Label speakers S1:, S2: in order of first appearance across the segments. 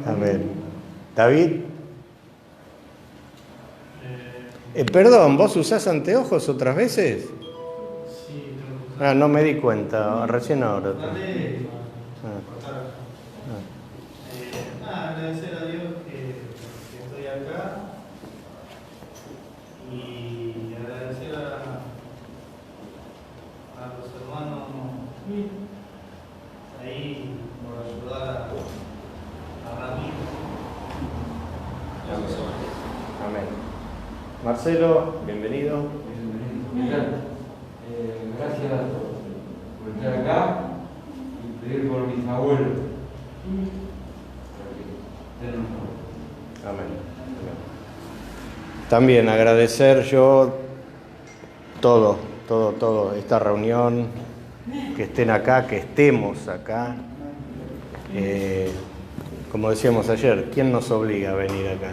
S1: Amén. David. Perdón, ¿vos usás anteojos otras veces?
S2: Sí,
S1: No me di cuenta, recién ahora.
S2: Agradecer a Dios que estoy acá y agradecer a los hermanos ahí por ayudar a Ramiro.
S1: Amén. Marcelo, bienvenido.
S3: Gracias por estar acá y pedir por mis abuelos.
S1: Amén. También agradecer yo todo, esta reunión, que estén acá, que estemos acá. Como decíamos ayer, ¿quién nos obliga a venir acá?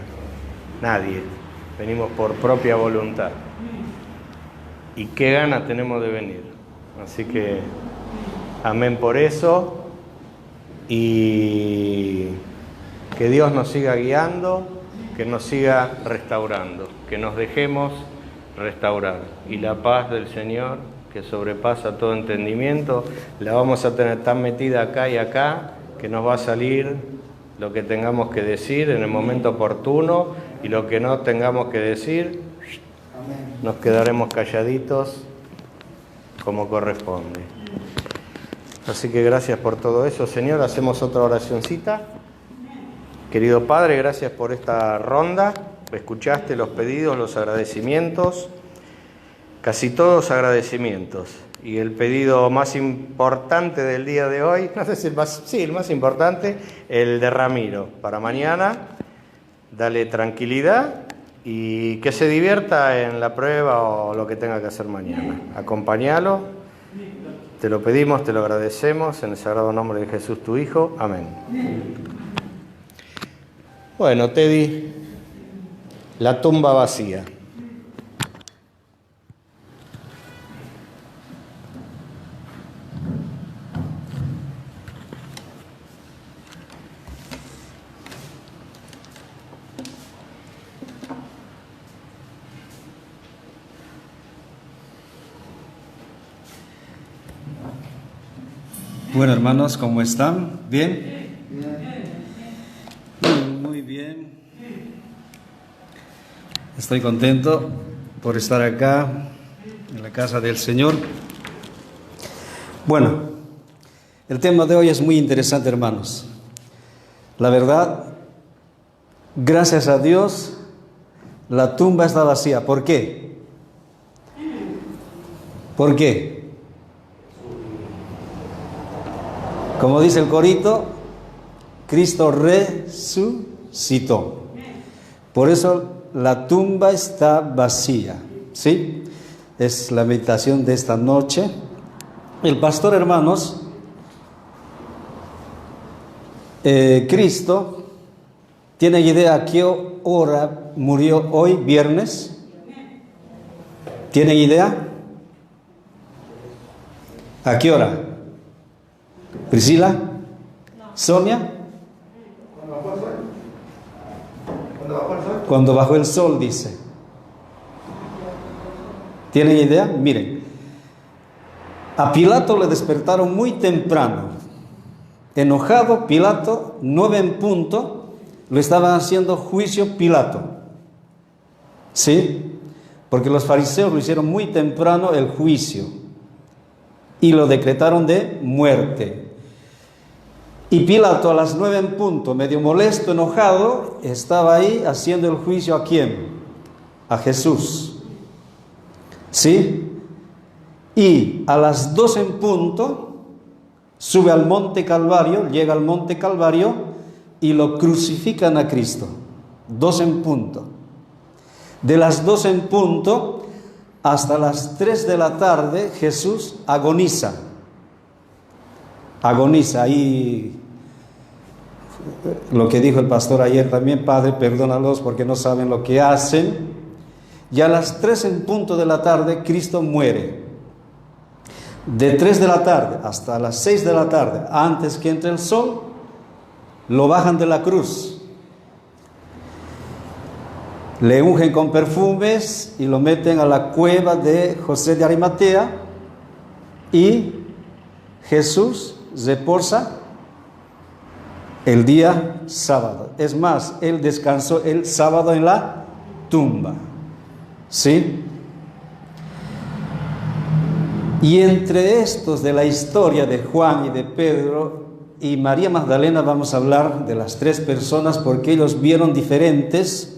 S1: Nadie. Venimos por propia voluntad. Y qué ganas tenemos de venir. Así que, amén por eso. Y que Dios nos siga guiando, que nos siga restaurando, que nos dejemos restaurar. Y la paz del Señor, que sobrepasa todo entendimiento, la vamos a tener tan metida acá y acá, que nos va a salir lo que tengamos que decir en el momento oportuno, y lo que no tengamos que decir, nos quedaremos calladitos como corresponde. Así que gracias por todo eso, Señor. Hacemos otra oracioncita. Querido Padre, gracias por esta ronda. Escuchaste los pedidos, los agradecimientos, casi todos agradecimientos. Y el pedido más importante del día de hoy, no sé si el más importante, el de Ramiro. Para mañana, dale tranquilidad y que se divierta en la prueba o lo que tenga que hacer mañana. Acompáñalo. Te lo pedimos, te lo agradecemos, en el sagrado nombre de Jesús, tu Hijo. Amén. Bueno, Teddy, la tumba vacía.
S4: Bueno, hermanos, ¿cómo están? ¿Bien? Muy bien. Estoy contento por estar acá en la casa del Señor. Bueno, el tema de hoy es muy interesante, hermanos. La verdad, gracias a Dios, la tumba está vacía. ¿Por qué? ¿Por qué? Como dice el corito, Cristo resucitó. Por eso la tumba está vacía. ¿Sí? Es la meditación de esta noche. El pastor, hermanos, Cristo, ¿tiene idea a qué hora murió hoy, viernes? ¿Tienen idea? ¿A qué hora? ¿Priscila? ¿Sonia? Cuando bajó el sol, dice. ¿Tienen idea? Miren, a Pilato le despertaron muy temprano. Enojado Pilato, 9 en punto, lo estaban haciendo juicio Pilato. ¿Sí? Porque los fariseos lo hicieron muy temprano el juicio y lo decretaron de muerte. Y Pilato a las 9 en punto, medio molesto, enojado, estaba ahí haciendo el juicio ¿a quién? A Jesús. ¿Sí? Y a las 2 en punto, sube al monte Calvario, llega al monte Calvario y lo crucifican a Cristo. 2 en punto. De las 2 en punto hasta las 3 de la tarde, Jesús agoniza. Agoniza. Ahí lo que dijo el pastor ayer también: Padre, perdónalos porque no saben lo que hacen. Y a las 3 en punto de la tarde, Cristo muere. De 3 de la tarde hasta las 6 de la tarde, antes que entre el sol, lo bajan de la cruz, le ungen con perfumes y lo meten a la cueva de José de Arimatea, y Jesús reposa el día sábado. Es más, él descansó el sábado en la tumba. ¿Sí? Y entre estos de la historia de Juan y de Pedro y María Magdalena vamos a hablar de las tres personas, porque ellos vieron diferentes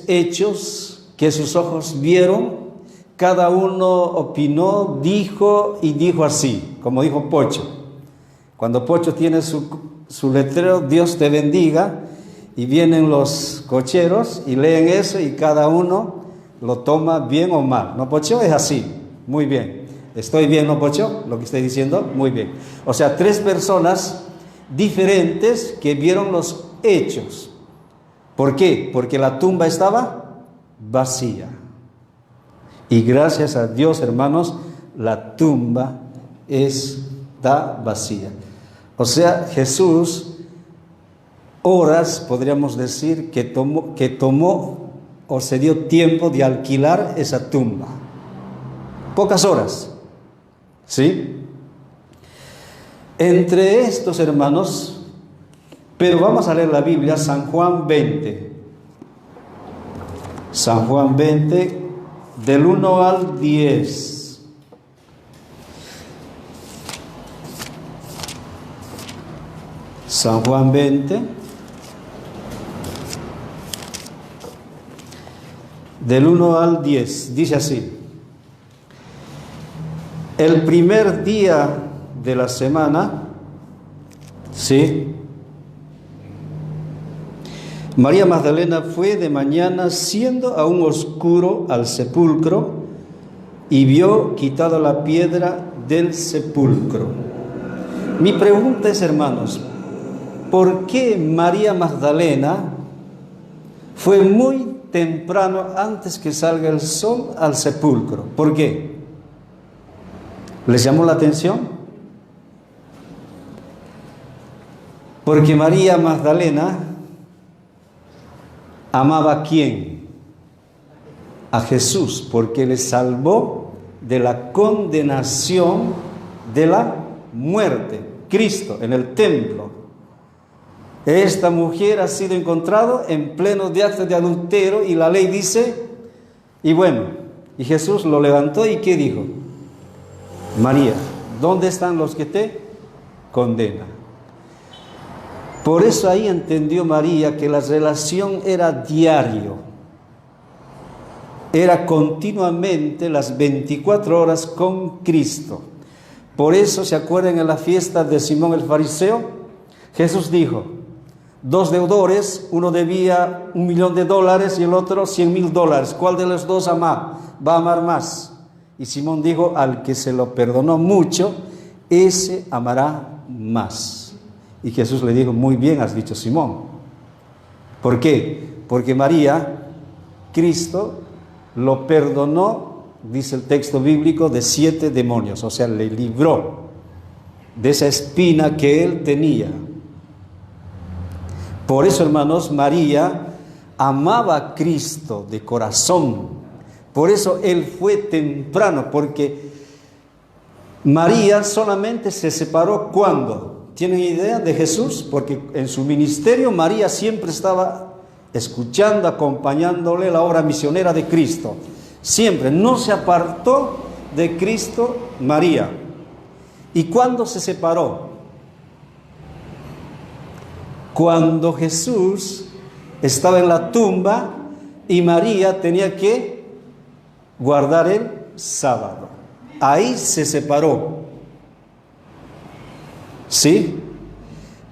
S4: hechos que sus ojos vieron. Cada uno opinó, dijo así, como dijo Pocho. Cuando Pocho tiene su letrero, Dios te bendiga, y vienen los cocheros y leen eso y cada uno lo toma bien o mal. ¿No, Pocho? Es así. Muy bien. ¿Estoy bien, no, Pocho? Lo que estoy diciendo, muy bien. O sea, tres personas diferentes que vieron los hechos. ¿Por qué? Porque la tumba estaba vacía. Y gracias a Dios, hermanos, la tumba está vacía. O sea, Jesús, horas, podríamos decir, que tomó o se dio tiempo de alquilar esa tumba. Pocas horas, ¿sí? Entre estos, hermanos, pero vamos a leer la Biblia, San Juan 20. San Juan 20, del 1 al 10. San Juan 20, del 1 al 10, dice así: el primer día de la semana, ¿sí?, María Magdalena fue de mañana, siendo aún oscuro, al sepulcro, y vio quitada la piedra del sepulcro. Mi pregunta es, hermanos, ¿por qué María Magdalena fue muy temprano, antes que salga el sol, al sepulcro? ¿Por qué? ¿Les llamó la atención? Porque María Magdalena amaba ¿a quién? A Jesús, porque le salvó de la condenación de la muerte. Cristo en el templo. Esta mujer ha sido encontrada en pleno de acto de adulterio, y la ley dice, y bueno, y Jesús lo levantó, y ¿qué dijo? María, ¿dónde están los que te condenan? Por eso ahí entendió María que la relación era diario, era continuamente las 24 horas con Cristo. Por eso, ¿se acuerdan en la fiesta de Simón el fariseo? Jesús dijo, dos deudores, uno debía $1.000.000 y el otro $100.000. ¿Cuál de los dos va a amar más? Y Simón dijo, al que se lo perdonó mucho, ese amará más. Y Jesús le dijo, muy bien has dicho, Simón. ¿Por qué? Porque María, Cristo, lo perdonó, dice el texto bíblico, de 7 demonios. O sea, le libró de esa espina que él tenía. Por eso, hermanos, María amaba a Cristo de corazón. Por eso él fue temprano, porque María solamente se separó ¿cuándo? ¿Tienen idea de Jesús? Porque en su ministerio María siempre estaba escuchando, acompañándole la obra misionera de Cristo. Siempre, no se apartó de Cristo María. ¿Y cuándo se separó? Cuando Jesús estaba en la tumba y María tenía que guardar el sábado. Ahí se separó. ¿Sí?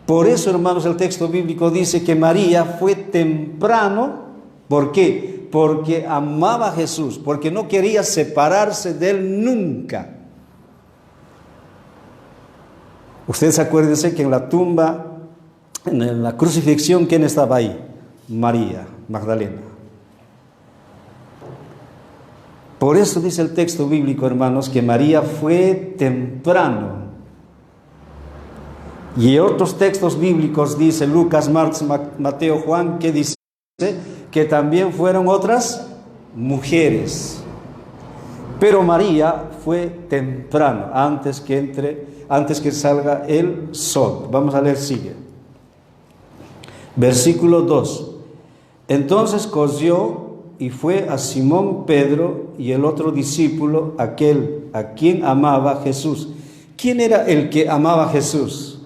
S4: Por eso, hermanos, el texto bíblico dice que María fue temprano. ¿Por qué? Porque amaba a Jesús, porque no quería separarse de él nunca. Ustedes acuérdense que en la tumba, en la crucifixión, ¿quién estaba ahí? María Magdalena. Por eso dice el texto bíblico, hermanos, que María fue temprano. Y otros textos bíblicos dice Lucas, Marcos, Mateo, Juan, que dice que también fueron otras mujeres. Pero María fue temprano, antes que salga el sol. Vamos a leer, sigue. Versículo 2. Entonces cosió y fue a Simón Pedro y el otro discípulo, aquel a quien amaba Jesús. ¿Quién era el que amaba a Jesús?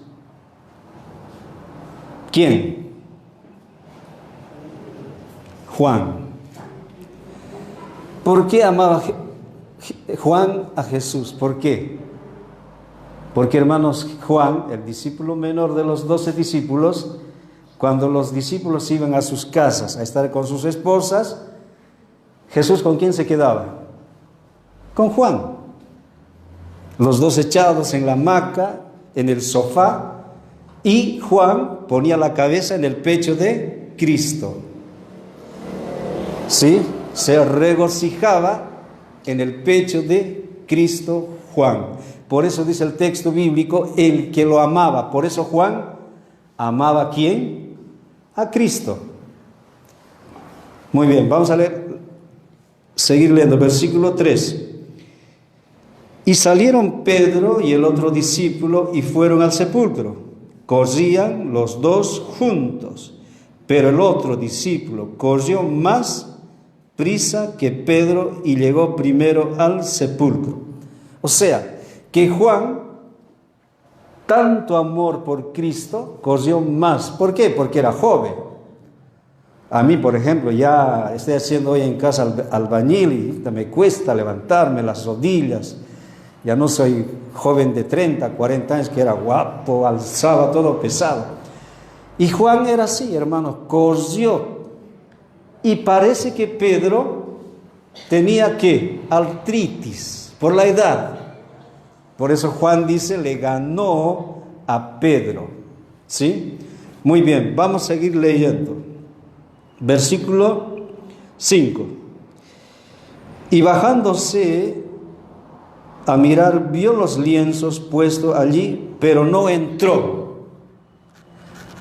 S4: ¿Quién? Juan. ¿Por qué amaba Juan a Jesús? ¿Por qué? Porque, hermanos, Juan, el discípulo menor de los 12 discípulos, cuando los discípulos iban a sus casas a estar con sus esposas, Jesús, ¿con quién se quedaba? Con Juan. Los dos echados en la hamaca, en el sofá, y Juan ponía la cabeza en el pecho de Cristo. ¿Sí? Se regocijaba en el pecho de Cristo Juan. Por eso dice el texto bíblico, el que lo amaba. Por eso Juan amaba ¿a quién? A Cristo. Muy bien, vamos a leer, seguir leyendo, versículo 3. Y salieron Pedro y el otro discípulo y fueron al sepulcro. Corrían los dos juntos, pero el otro discípulo corrió más prisa que Pedro y llegó primero al sepulcro. O sea, que Juan, tanto amor por Cristo, corrió más. ¿Por qué? Porque era joven. A mí, por ejemplo, ya estoy haciendo hoy en casa albañil y me cuesta levantarme las rodillas. Ya no soy joven de 30, 40 años que era guapo, alzaba todo pesado. Y Juan era así, hermano, corrió. Y parece que Pedro tenía ¿qué? Artritis por la edad. Por eso Juan dice, le ganó a Pedro. ¿Sí? Muy bien, vamos a seguir leyendo. Versículo 5. Y bajándose a mirar, vio los lienzos puestos allí, pero no entró.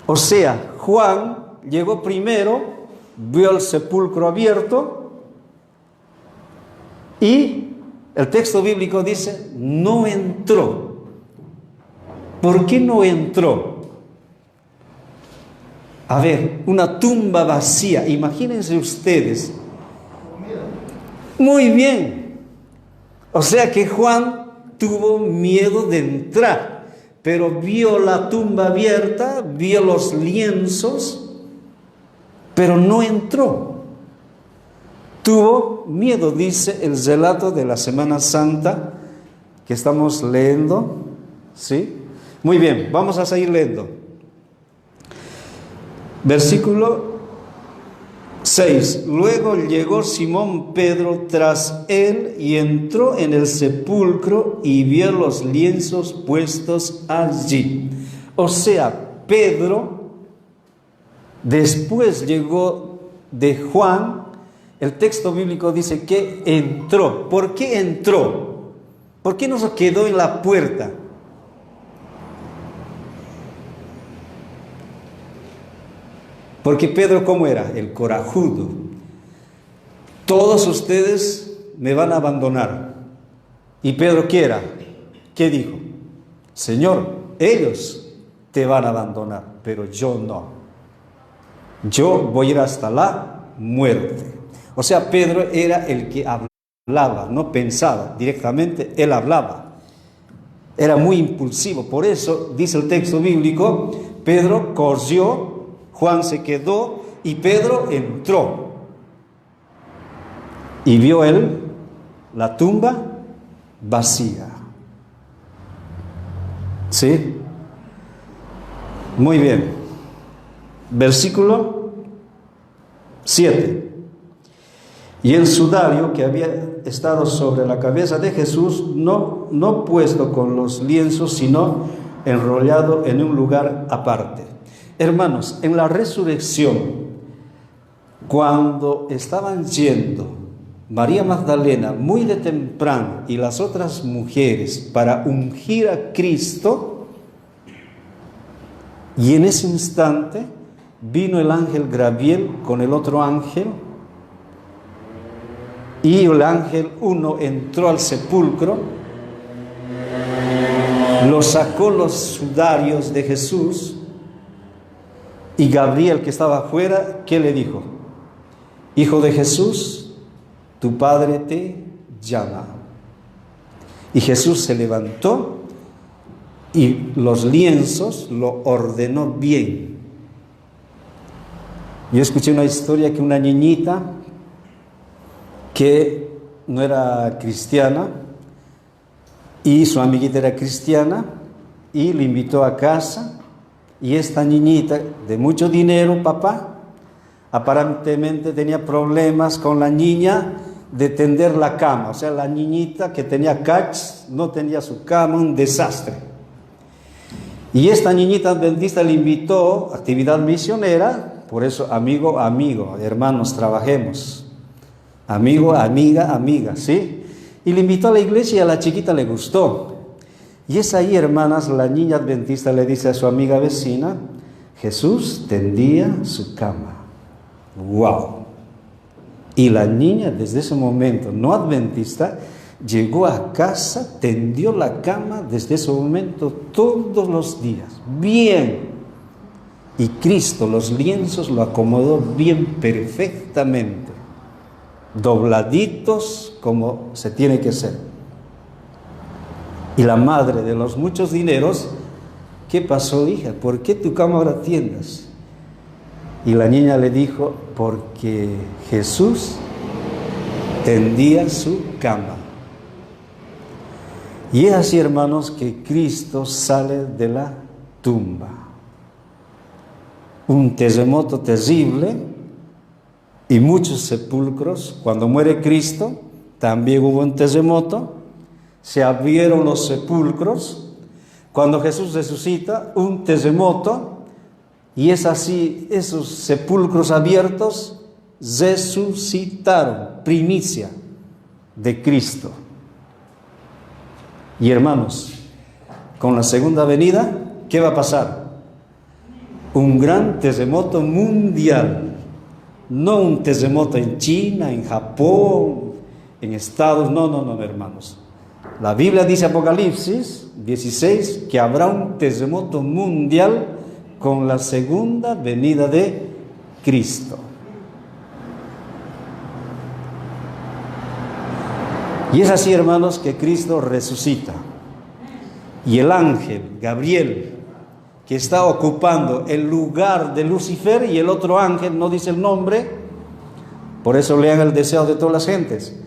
S4: O sea, Juan llegó primero, vio el sepulcro abierto y el texto bíblico dice, no entró. ¿Por qué no entró? A ver, una tumba vacía, imagínense ustedes. Muy bien. O sea que Juan tuvo miedo de entrar, pero vio la tumba abierta, vio los lienzos, pero no entró. Tuvo miedo, dice el relato de la Semana Santa que estamos leyendo. ¿Sí? Muy bien, vamos a seguir leyendo. Versículo 6. Luego llegó Simón Pedro tras él y entró en el sepulcro y vio los lienzos puestos allí. O sea, Pedro después llegó de Juan. El texto bíblico dice que entró. ¿Por qué entró? ¿Por qué no se quedó en la puerta? Porque Pedro, ¿cómo era? El corajudo. Todos ustedes me van a abandonar. ¿Y Pedro qué era? ¿Qué dijo? Señor, ellos te van a abandonar, pero yo no. Yo voy a ir hasta la muerte. O sea, Pedro era el que hablaba, no pensaba directamente, él hablaba. Era muy impulsivo. Por eso dice el texto bíblico, Pedro corrió, Juan se quedó y Pedro entró. Y vio él la tumba vacía. ¿Sí? Muy bien. Versículo 7. Y el sudario que había estado sobre la cabeza de Jesús, no puesto con los lienzos, sino enrollado en un lugar aparte. Hermanos, en la resurrección, cuando estaban yendo María Magdalena muy de temprano y las otras mujeres para ungir a Cristo, Y en ese instante vino el ángel Gabriel con el otro ángel, y el ángel uno entró al sepulcro, lo sacó los sudarios de Jesús, y Gabriel, que estaba afuera, ¿qué le dijo? Hijo de Jesús, tu padre te llama. Y Jesús se levantó y los lienzos lo ordenó bien. Yo escuché una historia que una niñita que no era cristiana y su amiguita era cristiana y le invitó a casa, y esta niñita de mucho dinero, papá, aparentemente tenía problemas con la niña de tender la cama. O sea, la niñita que tenía CACH no tenía su cama, un desastre. Y esta niñita adventista le invitó a actividad misionera, por eso amigo, hermanos, trabajemos. Amigo, amiga, ¿sí? Y le invitó a la iglesia y a la chiquita le gustó. Y es ahí, hermanas, la niña adventista le dice a su amiga vecina, Jesús tendía su cama. ¡Wow! Y la niña desde ese momento, no adventista, llegó a casa, tendió la cama desde ese momento todos los días. Bien. Y Cristo los lienzos lo acomodó bien, perfectamente. Dobladitos como se tiene que ser. Y la madre de los muchos dineros, ¿qué pasó, hija? ¿Por qué tu cama ahora tiendas? Y la niña le dijo, porque Jesús tendía su cama. Y es así, hermanos, que Cristo sale de la tumba. Un terremoto terrible y muchos sepulcros. Cuando muere Cristo, también hubo un terremoto. Se abrieron los sepulcros. Cuando Jesús resucita, un terremoto. Y es así, esos sepulcros abiertos resucitaron, primicia de Cristo. Y hermanos, con la segunda venida, ¿qué va a pasar? Un gran terremoto mundial. No un terremoto en China, en Japón, en Estados, no, hermanos. La Biblia dice, Apocalipsis 16, que habrá un terremoto mundial con la segunda venida de Cristo. Y es así, hermanos, que Cristo resucita. Y el ángel Gabriel, que está ocupando el lugar de Lucifer, y el otro ángel no dice el nombre, por eso lean el deseo de todas las gentes,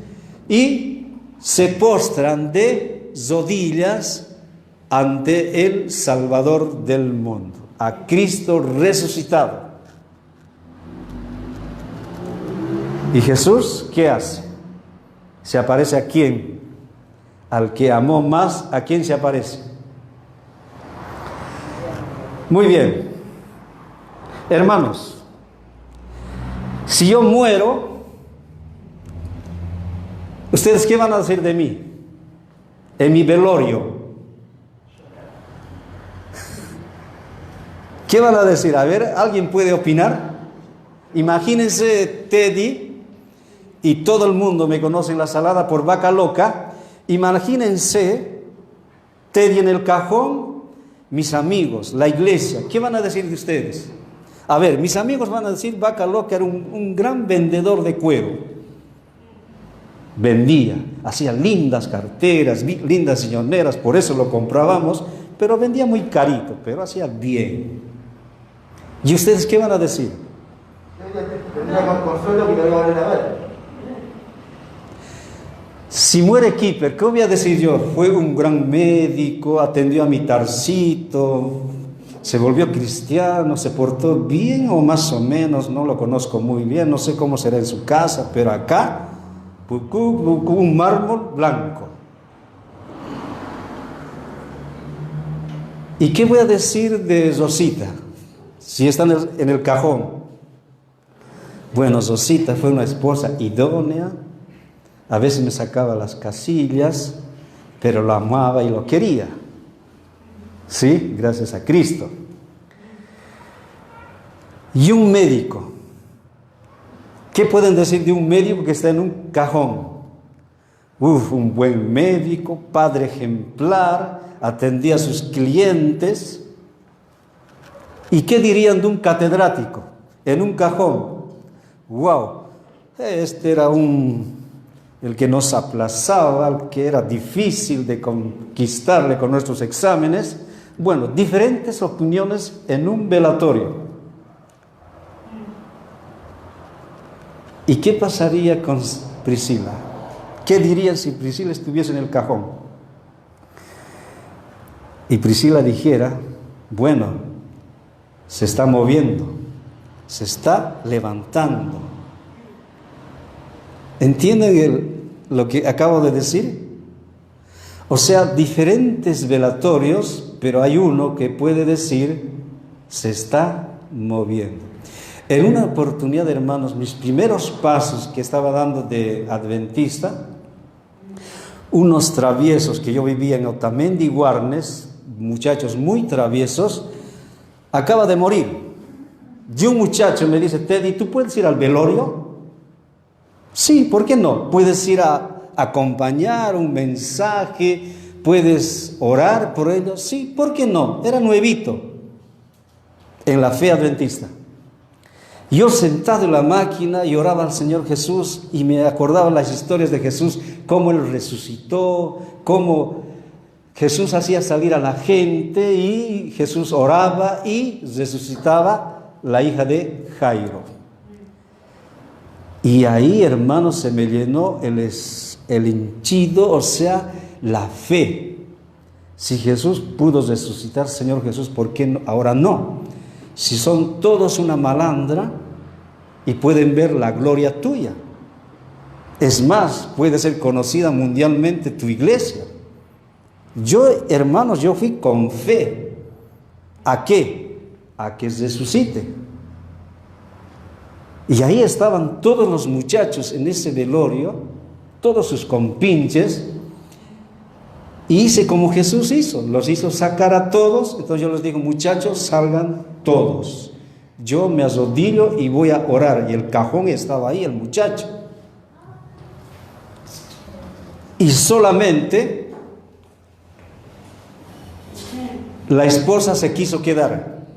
S4: y se postran de rodillas ante el Salvador del mundo, a Cristo resucitado. ¿Y Jesús qué hace? ¿Se aparece a quién? Al que amó más. ¿A quién se aparece? Muy bien. Hermanos, si yo muero, ¿ustedes qué van a decir de mí? En mi velorio. ¿Qué van a decir? A ver, ¿alguien puede opinar? Imagínense Teddy, y todo el mundo me conoce en La Salada por Vaca Loca. Imagínense Teddy en el cajón, mis amigos, la iglesia. ¿Qué van a decir de ustedes? A ver, mis amigos van a decir, Vaca Loca era un gran vendedor de cuero. Vendía, hacía lindas carteras, lindas silloneras, por eso lo comprábamos, pero vendía muy carito, pero hacía bien. ¿Y ustedes qué van a decir? Si muere Keeper, ¿qué voy a decir yo? Fue un gran médico, atendió a mi Tarcito, se volvió cristiano, se portó bien o más o menos, no lo conozco muy bien, no sé cómo será en su casa, pero acá, un mármol blanco. ¿Y qué voy a decir de Rosita? Si está en el cajón. Bueno, Rosita fue una esposa idónea. A veces me sacaba las casillas, pero lo amaba y lo quería. Sí, gracias a Cristo. Y un médico. ¿Qué pueden decir de un médico que está en un cajón? Un buen médico, padre ejemplar, atendía a sus clientes. ¿Y qué dirían de un catedrático en un cajón? ¡Wow! Este era el que nos aplazaba, el que era difícil de conquistarle con nuestros exámenes. Bueno, diferentes opiniones en un velatorio. ¿Y qué pasaría con Priscila? ¿Qué dirían si Priscila estuviese en el cajón? Y Priscila dijera, bueno, se está moviendo, se está levantando. ¿Entienden lo que acabo de decir? O sea, diferentes velatorios, pero hay uno que puede decir, se está moviendo. En una oportunidad, hermanos, mis primeros pasos que estaba dando de adventista, unos traviesos que yo vivía en Otamendi, Guarnes, muchachos muy traviesos, acaba de morir. Y un muchacho me dice, Teddy, ¿tú puedes ir al velorio? Sí, ¿por qué no? Puedes ir a acompañar un mensaje, puedes orar por ellos. Sí, ¿por qué no? Era nuevito en la fe adventista. Yo sentado en la máquina y oraba al Señor Jesús y me acordaba las historias de Jesús, cómo Él resucitó, cómo Jesús hacía salir a la gente y Jesús oraba y resucitaba la hija de Jairo. Y ahí, hermanos, se me llenó el hinchido, o sea, la fe. Si Jesús pudo resucitar, Señor Jesús, ¿por qué no? Ahora no? Si son todos una malandra y pueden ver la gloria tuya. Es más, puede ser conocida mundialmente tu iglesia. Yo, hermanos, yo fui con fe. ¿A qué? A que resucite. Y ahí estaban todos los muchachos en ese velorio, todos sus compinches, y hice como Jesús hizo, los hizo sacar a todos. Entonces yo les digo, muchachos, salgan todos. Yo me arrodillo y voy a orar. Y el cajón estaba ahí, el muchacho. Y solamente la esposa se quiso quedar.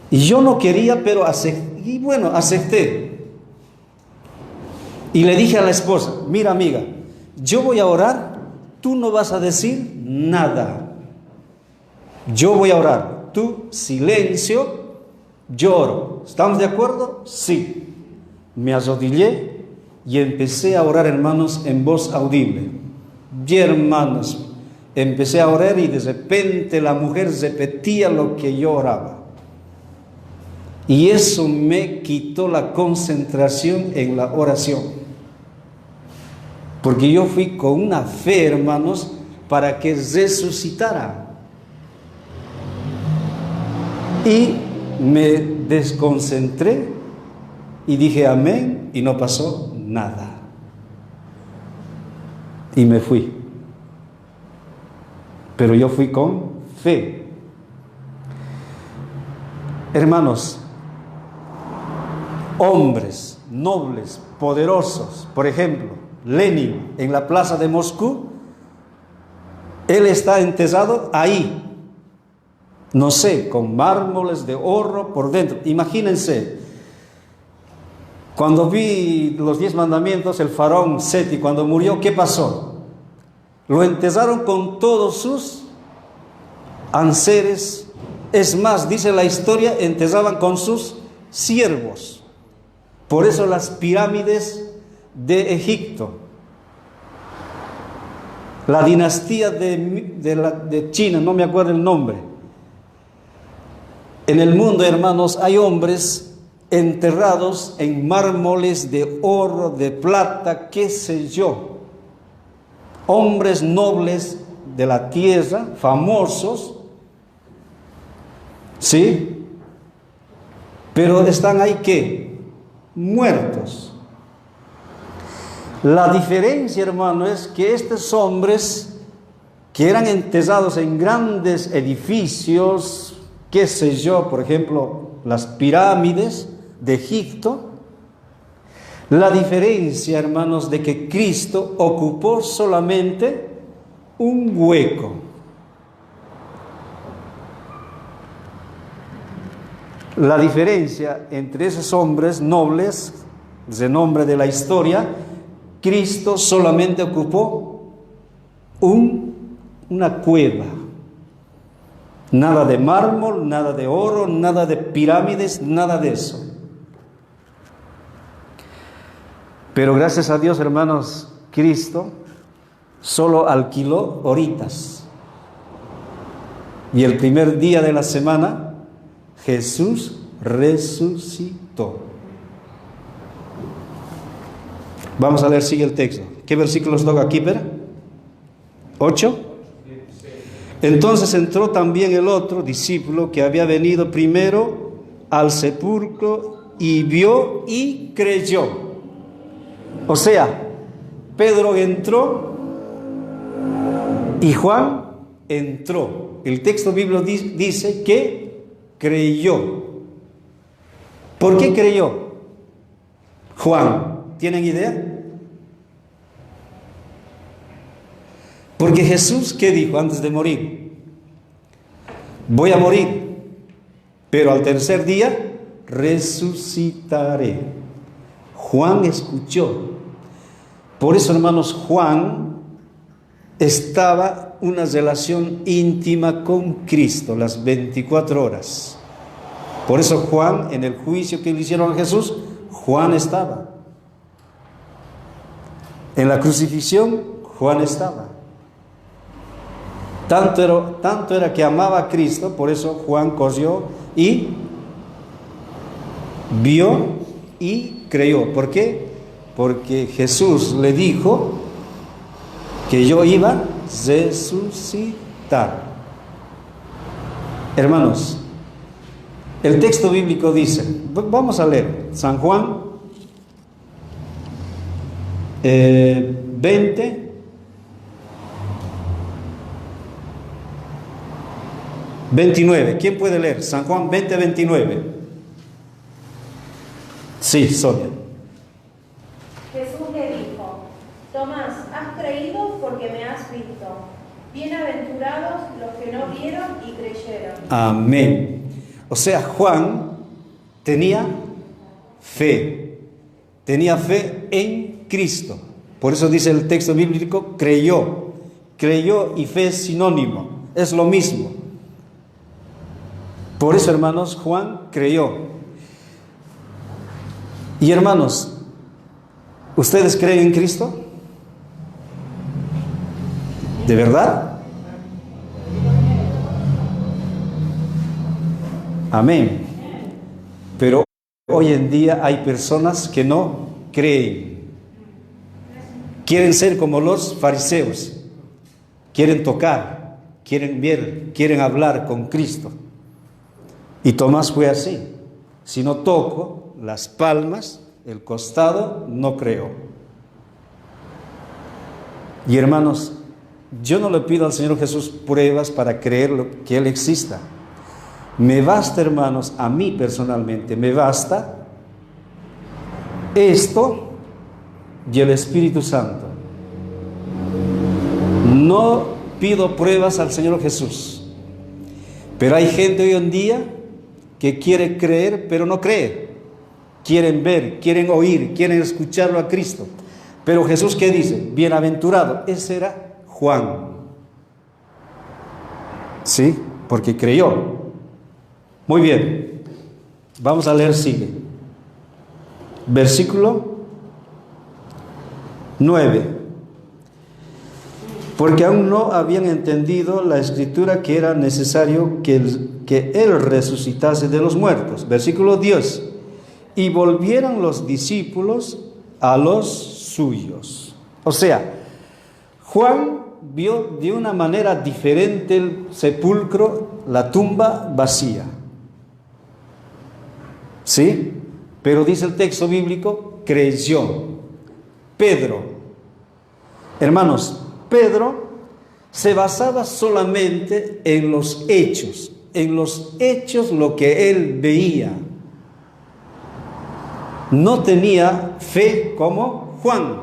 S4: Y yo no quería, pero acepté. Y le dije a la esposa, mira amiga, yo voy a orar, tú no vas a decir nada. Yo voy a orar, tú silencio, yo oro. ¿Estamos de acuerdo? Sí. Me arrodillé y empecé a orar, hermanos, en voz audible. Y hermanos, empecé a orar y de repente la mujer repetía lo que yo oraba. Y eso me quitó la concentración en la oración. Porque yo fui con una fe, hermanos, para que resucitara. Y me desconcentré y dije amén y no pasó nada. Y me fui. Pero yo fui con fe. Hermanos, hombres nobles, poderosos, por ejemplo, Lenin en la plaza de Moscú, él está enterrado ahí, no sé, con mármoles de oro por dentro. Imagínense, cuando vi los 10 mandamientos, el faraón Seti, cuando murió, ¿qué pasó? Lo enterraron con todos sus enseres. Es más, dice la historia, enterraban con sus siervos. Por eso las pirámides de Egipto, la dinastía de China, no me acuerdo el nombre. En el mundo, hermanos, hay hombres enterrados en mármoles de oro, de plata, qué sé yo. Hombres nobles de la tierra, famosos, ¿sí? Pero están ahí, ¿qué? Muertos. La diferencia, hermano, es que estos hombres que eran enterrados en grandes edificios, qué sé yo, por ejemplo, las pirámides de Egipto. La diferencia, hermanos, de que Cristo ocupó solamente un hueco. La diferencia entre esos hombres nobles, de nombre de la historia, Cristo solamente ocupó una cueva. Nada de mármol, nada de oro, nada de pirámides, nada de eso. Pero gracias a Dios, hermanos, Cristo solo alquiló horitas. Y el primer día de la semana, Jesús resucitó. Vamos a leer, sigue el texto. ¿Qué versículos toca aquí, Pera? 8. Entonces entró también el otro discípulo que había venido primero al sepulcro y vio y creyó. O sea, Pedro entró y Juan entró. El texto bíblico dice que creyó. ¿Por qué creyó Juan? ¿Tienen idea? Porque Jesús, ¿qué dijo antes de morir? Voy a morir, pero al tercer día resucitaré. Juan escuchó. Por eso, hermanos, Juan estaba en una relación íntima con Cristo las 24 horas. Por eso Juan, en el juicio que le hicieron a Jesús, Juan estaba. En la crucifixión, Juan estaba. Tanto era que amaba a Cristo, por eso Juan corrió y vio y creyó. ¿Por qué? Porque Jesús le dijo que yo iba a resucitar. Hermanos, el texto bíblico dice, vamos a leer, San Juan 20, ...29... ¿Quién puede leer? San Juan 20, 29. Sí, Sonia.
S5: Jesús le dijo: Tomás, has creído porque me has visto. Bienaventurados los que no vieron y creyeron.
S4: Amén. O sea, Juan tenía fe en Cristo. Por eso dice el texto bíblico, creyó y fe es sinónimo, es lo mismo. Por eso, hermanos, Juan creyó. Y hermanos, ¿ustedes creen en Cristo? ¿De verdad? Amén. Pero hoy en día hay personas que no creen. Quieren ser como los fariseos. Quieren tocar, quieren ver, quieren hablar con Cristo. Y Tomás fue así. Si no toco las palmas, el costado, no creo. Y hermanos, yo no le pido al Señor Jesús pruebas para creer que Él exista. Me basta, hermanos, a mí personalmente, me basta esto y el Espíritu Santo. No pido pruebas al Señor Jesús. Pero hay gente hoy en día que quiere creer, pero no cree. Quieren ver, quieren oír, quieren escucharlo a Cristo. Pero Jesús, ¿qué dice? Bienaventurado. Ese era Juan. ¿Sí? Porque creyó. Muy bien. Vamos a leer, sigue. Versículo 9. Porque aún no habían entendido la escritura que era necesario que Él resucitase de los muertos. Versículo 10. Y volvieron los discípulos a los suyos. O sea, Juan vio de una manera diferente el sepulcro, la tumba vacía. ¿Sí? Pero dice el texto bíblico, creyó. Pedro, hermanos, Pedro se basaba solamente en los hechos, en los hechos lo que él veía. No tenía fe como Juan.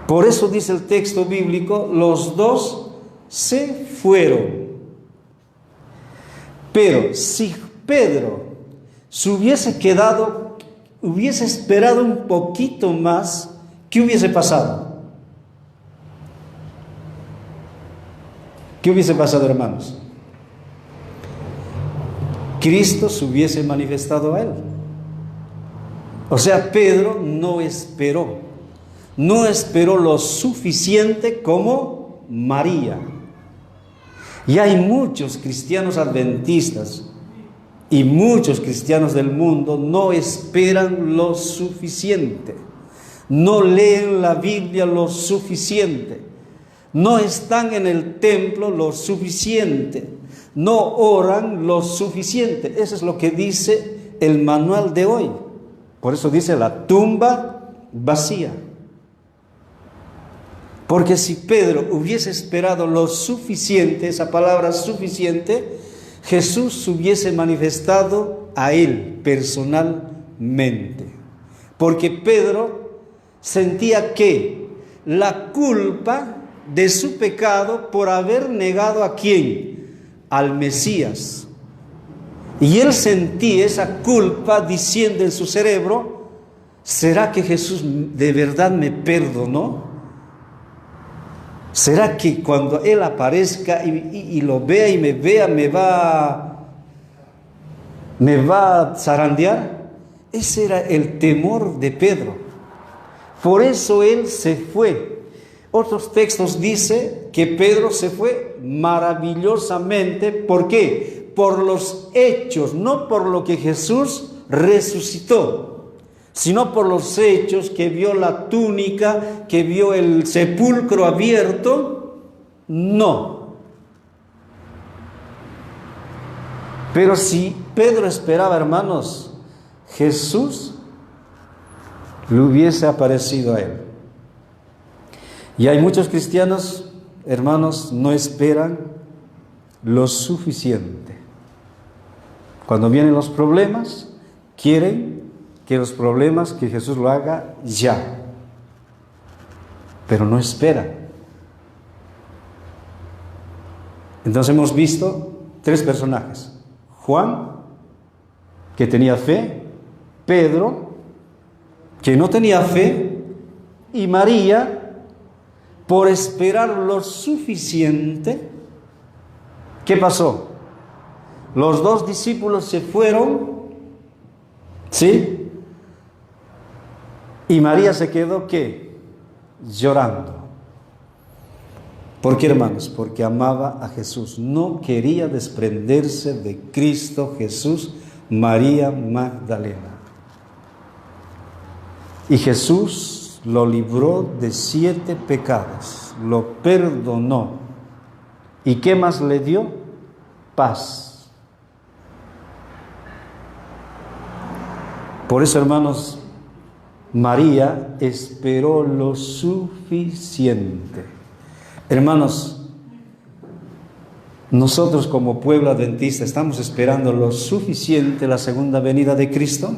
S4: Por eso dice el texto bíblico, los dos se fueron. Pero si Pedro se hubiese quedado, hubiese esperado un poquito más, ¿qué hubiese pasado? ¿Qué hubiese pasado, hermanos? Cristo se hubiese manifestado a él. O sea, Pedro no esperó lo suficiente como María. Y hay muchos cristianos adventistas y muchos cristianos del mundo no esperan lo suficiente, no leen la Biblia lo suficiente, no están en el templo lo suficiente, no oran lo suficiente. Eso es lo que dice el manual de hoy. Por eso dice la tumba vacía. Porque si Pedro hubiese esperado lo suficiente, esa palabra suficiente, Jesús se hubiese manifestado a él personalmente. Porque Pedro sentía que la culpa de su pecado por haber negado ¿a quién? Al Mesías. Y él sentía esa culpa diciendo en su cerebro, ¿será que Jesús de verdad me perdonó? ¿Será que cuando él aparezca y lo vea y me vea, me va a zarandear? Ese era el temor de Pedro. Por eso él se fue. Otros textos dicen que Pedro se fue maravillosamente. ¿Por qué? Por los hechos, no por lo que Jesús resucitó, sino por los hechos, que vio la túnica, que vio el sepulcro abierto. No. Pero si Pedro esperaba, hermanos, Jesús le hubiese aparecido a él. Y hay muchos cristianos, hermanos, no esperan lo suficiente. Cuando vienen los problemas, quieren que los problemas, que Jesús lo haga ya. Pero no esperan. Entonces hemos visto tres personajes. Juan, que tenía fe. Pedro, que no tenía fe. Y María, por esperar lo suficiente. ¿Qué pasó? Los dos discípulos se fueron, ¿sí? Y María se quedó, ¿qué? Llorando. ¿Por qué, hermanos? Porque amaba a Jesús. No quería desprenderse de Cristo Jesús, María Magdalena. Y Jesús lo libró de 7 pecados, lo perdonó. ¿Y qué más le dio? Paz. Por eso, hermanos, María esperó lo suficiente. Hermanos, nosotros como pueblo adventista estamos esperando lo suficiente la segunda venida de Cristo,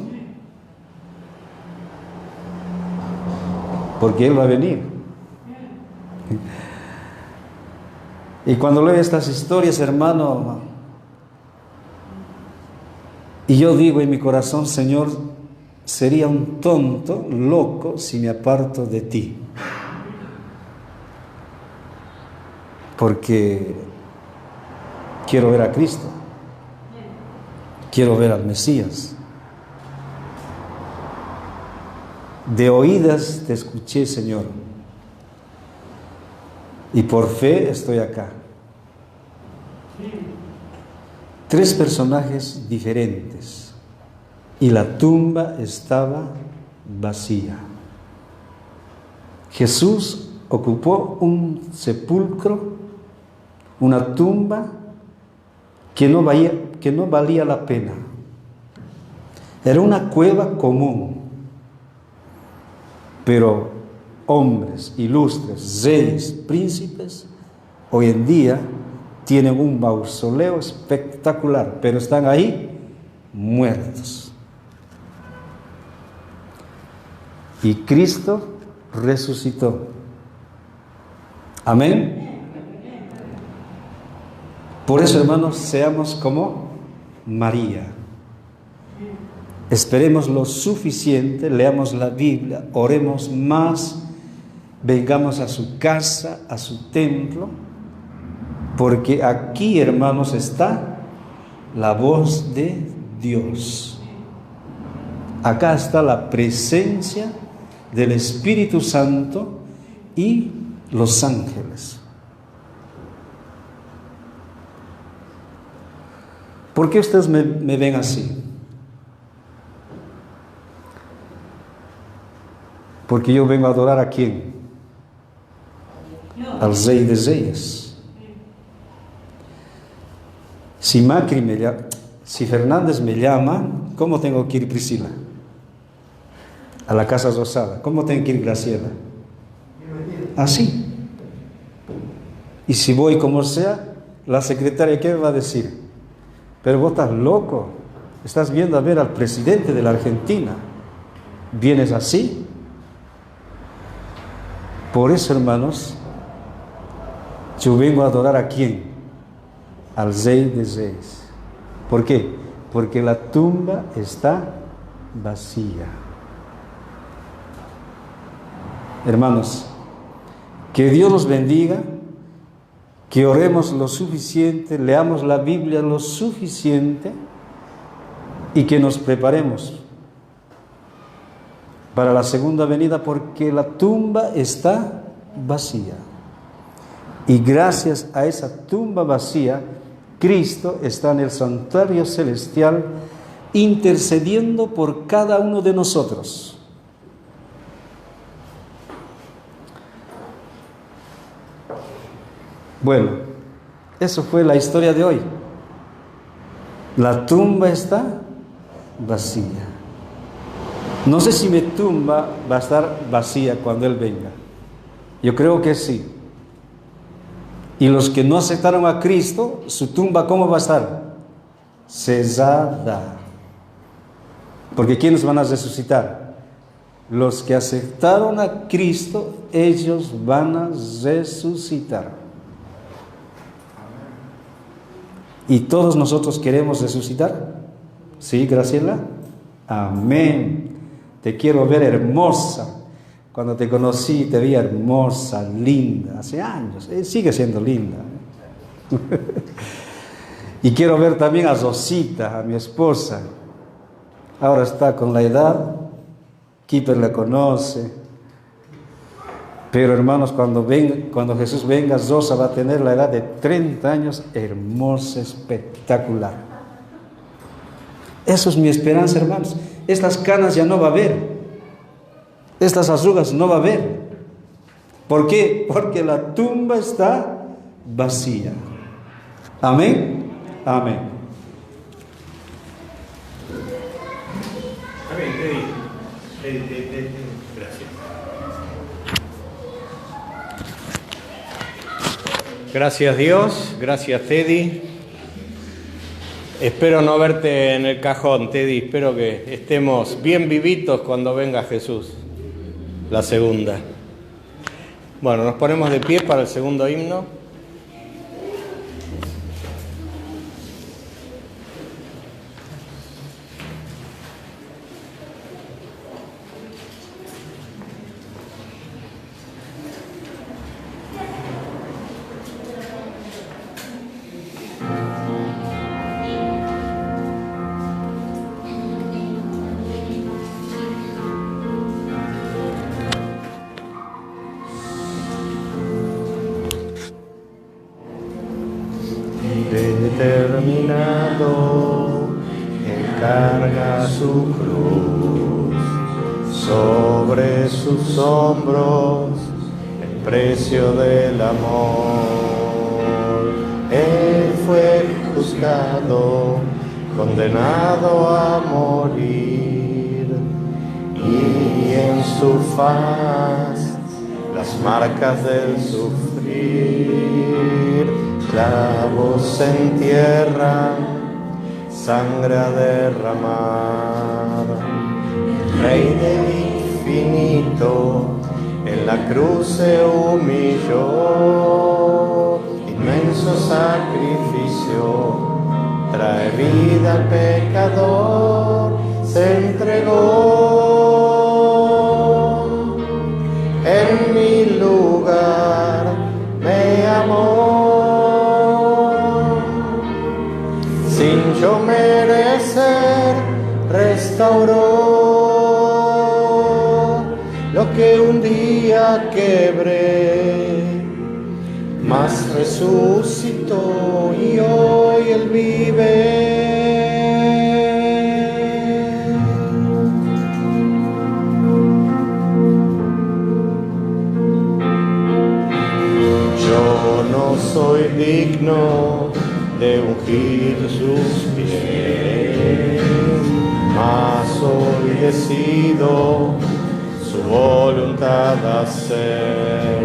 S4: porque Él va a venir. Y cuando leo estas historias, hermano, y yo digo en mi corazón, Señor, sería un tonto, loco, si me aparto de ti. Porque quiero ver a Cristo. Quiero ver al Mesías. De oídas te escuché, Señor. Y por fe estoy acá. 3 personajes diferentes. Y la tumba estaba vacía. Jesús ocupó un sepulcro, una tumba que no valía la pena. Era una cueva común. Pero hombres ilustres, reyes, príncipes, hoy en día tienen un mausoleo espectacular, pero están ahí muertos. Y Cristo resucitó. Amén. Por eso, hermanos, seamos como María. Esperemos lo suficiente, leamos la Biblia, oremos más, vengamos a su casa, a su templo, porque aquí, hermanos, está la voz de Dios. Acá está la presencia del Espíritu Santo y los ángeles. ¿Por qué ustedes me ven así? Porque yo vengo a adorar ¿a quién? Al Rey de Reyes. Si Macri me llama, si Fernández me llama, ¿cómo tengo que ir, Priscila? A la Casa Rosada. ¿Cómo tengo que ir, Graciela? Así. Y si voy como sea, la secretaria, ¿qué me va a decir? Pero vos estás loco, estás viendo a ver al presidente de la Argentina. ¿Vienes así? Por eso, hermanos, yo vengo a adorar ¿a quién? Al Rey de Reyes. ¿Por qué? Porque la tumba está vacía. Hermanos, que Dios los bendiga, que oremos lo suficiente, leamos la Biblia lo suficiente y que nos preparemos para la segunda venida, porque la tumba está vacía. Y gracias a esa tumba vacía, Cristo está en el santuario celestial intercediendo por cada uno de nosotros. Bueno, eso fue la historia de hoy. La tumba está vacía. No sé si mi tumba va a estar vacía cuando Él venga. Yo creo que sí. Y los que no aceptaron a Cristo, su tumba, ¿cómo va a estar? Cerrada. Porque ¿quiénes van a resucitar? Los que aceptaron a Cristo, ellos van a resucitar. ¿Y todos nosotros queremos resucitar? ¿Sí, Graciela? Amén. Te quiero ver hermosa. Cuando te conocí te vi hermosa, linda, hace años. Sigue siendo linda. Y quiero ver también a Rosita, a mi esposa. Ahora está con la edad. Keeper la conoce. Pero hermanos, cuando Jesús venga, Rosa va a tener la edad de 30 años, hermosa, espectacular. Eso es mi esperanza, hermanos. Estas canas ya no va a haber. Estas arrugas no va a haber. ¿Por qué? Porque la tumba está vacía. Amén. Amén.
S1: Amén, Teddy. Gracias. Gracias Dios, gracias Teddy. Espero no verte en el cajón, Teddy. Espero que estemos bien vivitos cuando venga Jesús, la segunda. Bueno, nos ponemos de pie para el segundo himno. Determinado, Él carga su cruz, sobre sus hombros el precio del amor. Él fue juzgado, condenado a morir, y en su faz las marcas del sufrir. clavos en tierra, sangre a derramar. Rey del infinito, en la cruz se humilló, inmenso sacrificio, trae vida al pecador, se entregó. En mi lugar me amó, sin yo merecer restauró lo que un día quebré, mas resucitó y hoy Él vive. Yo no soy digno de ungir sus pies, mas hoy decido su voluntad hacer.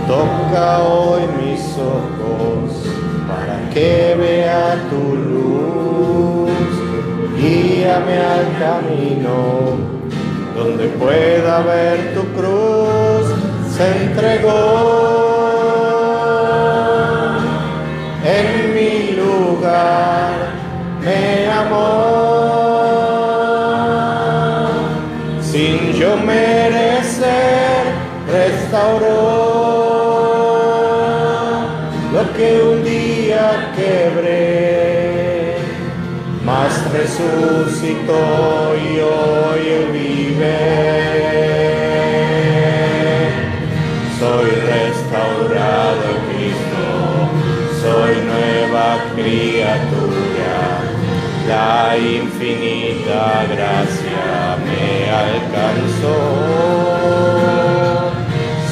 S1: Toca hoy mis ojos para que vea tu luz, guíame al camino donde pueda ver tu cruz. Se entregó en mi lugar, me amó, sin yo merecer restauró lo que un día quebré, mas resucitó y hoy Él vive. Soy restaurado en Cristo, soy nueva criatura, la infinita gracia me alcanzó.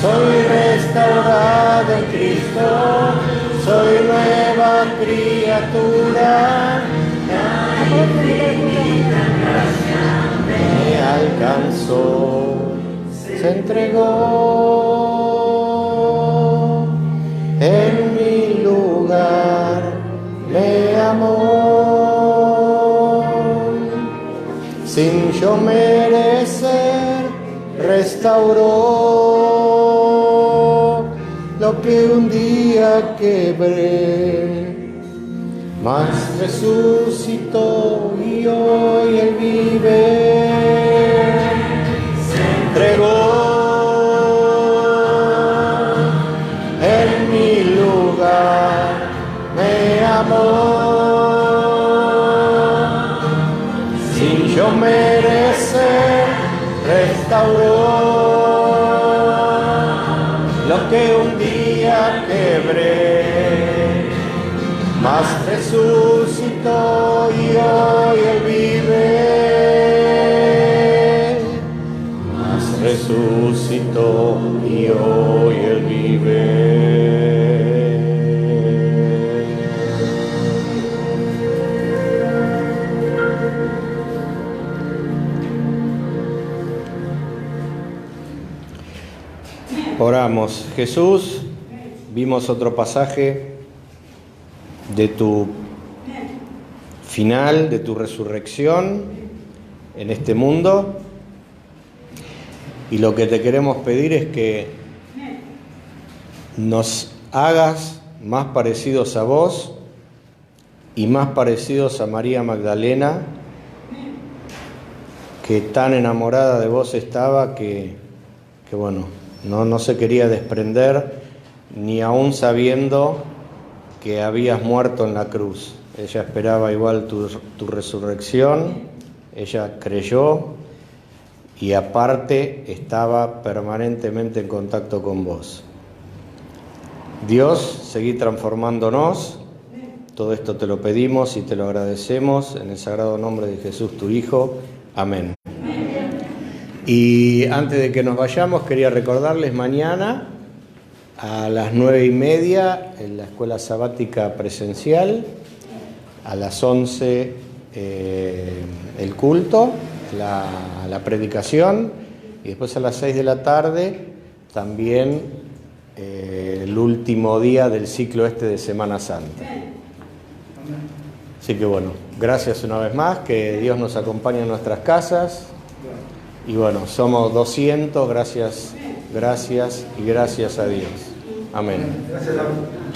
S1: Soy restaurado en Cristo, soy nueva criatura, la infinita gracia me alcanzó, se entregó en mi lugar, me amó, sin yo merecer restauró lo que un día quebré, mas resucitó y hoy Él vive. Se entregó en mi lugar, me amó, sin yo merecer restauró lo que un día quebré, mas resucitó y hoy Él vive, mas resucitó y hoy Él vive. Oramos. Jesús, vimos otro pasaje de tu final, de tu resurrección en este mundo, y lo que te queremos pedir es que nos hagas más parecidos a vos y más parecidos a María Magdalena, que tan enamorada de vos estaba que bueno, no se quería desprender, ni aún sabiendo que habías muerto en la cruz. Ella esperaba igual tu resurrección, ella creyó y aparte estaba permanentemente en contacto con vos. Dios, seguí transformándonos, todo esto te lo pedimos y te lo agradecemos en el sagrado nombre de Jesús, tu Hijo. Amén. Y antes de que nos vayamos, quería recordarles mañana a las 9:30 en la escuela sabática presencial, a las 11 el culto, la predicación, y después a las 6 de la tarde también el último día del ciclo este de Semana Santa. Así que bueno, gracias una vez más, que Dios nos acompañe en nuestras casas. Y bueno, somos 200, gracias y gracias a Dios. Amén.
S2: Gracias a